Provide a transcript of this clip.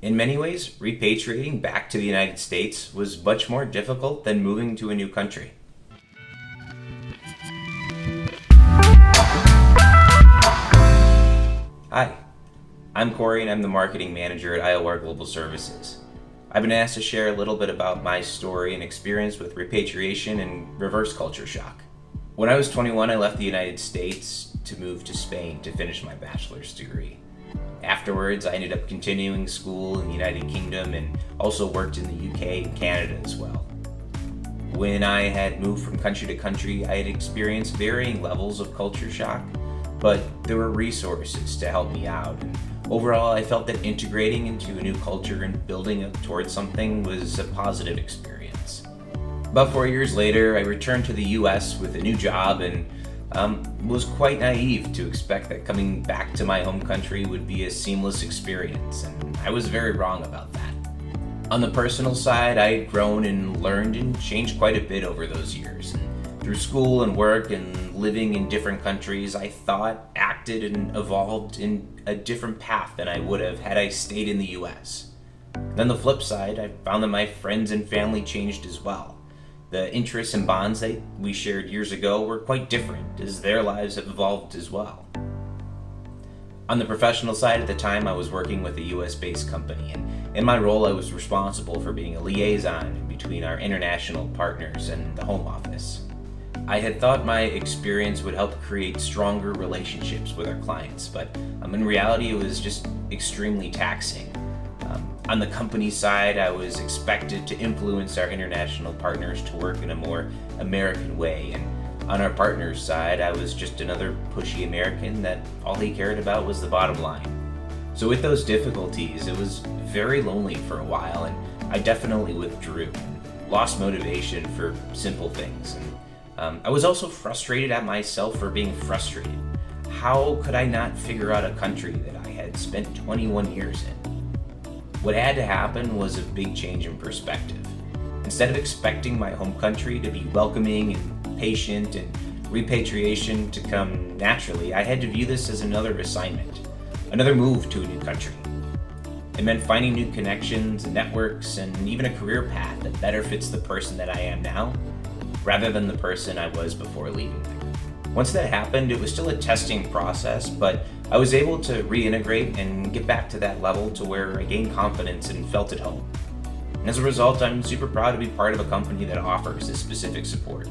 In many ways, repatriating back to the United States was much more difficult than moving to a new country. Hi, I'm Corey and I'm the marketing manager at IOR Global Services. I've been asked to share a little bit about my story and experience with repatriation and reverse culture shock. When I was 21, I left the United States to move to Spain to finish my bachelor's degree. Afterwards, I ended up continuing school in the United Kingdom and also worked in the UK and Canada as well. When I had moved from country to country, I had experienced varying levels of culture shock, but there were resources to help me out. And overall, I felt that integrating into a new culture and building up towards something was a positive experience. About 4 years later, I returned to the US with a new job and was quite naive to expect that coming back to my home country would be a seamless experience, and I was very wrong about that. On the personal side, I had grown and learned and changed quite a bit over those years. And through school and work and living in different countries, I thought, acted, and evolved in a different path than I would have had I stayed in the US. Then the flip side, I found that my friends and family changed as well. The interests and bonds that we shared years ago were quite different as their lives have evolved as well. On the professional side, at the time I was working with a US-based company, and in my role I was responsible for being a liaison between our international partners and the home office. I had thought my experience would help create stronger relationships with our clients, but in reality it was just extremely taxing. On the company side, I was expected to influence our international partners to work in a more American way, and on our partners' side, I was just another pushy American that all he cared about was the bottom line. So with those difficulties, it was very lonely for a while, and I definitely withdrew and lost motivation for simple things. And I was also frustrated at myself for being frustrated. How could I not figure out a country that I had spent 21 years in? What had to happen was a big change in perspective. Instead of expecting my home country to be welcoming and patient and repatriation to come naturally, I had to view this as another assignment, another move to a new country. It meant finding new connections, networks, and even a career path that better fits the person that I am now, rather than the person I was before leaving there. Once that happened, it was still a testing process, but I was able to reintegrate and get back to that level to where I gained confidence and felt at home. And as a result, I'm super proud to be part of a company that offers this specific support.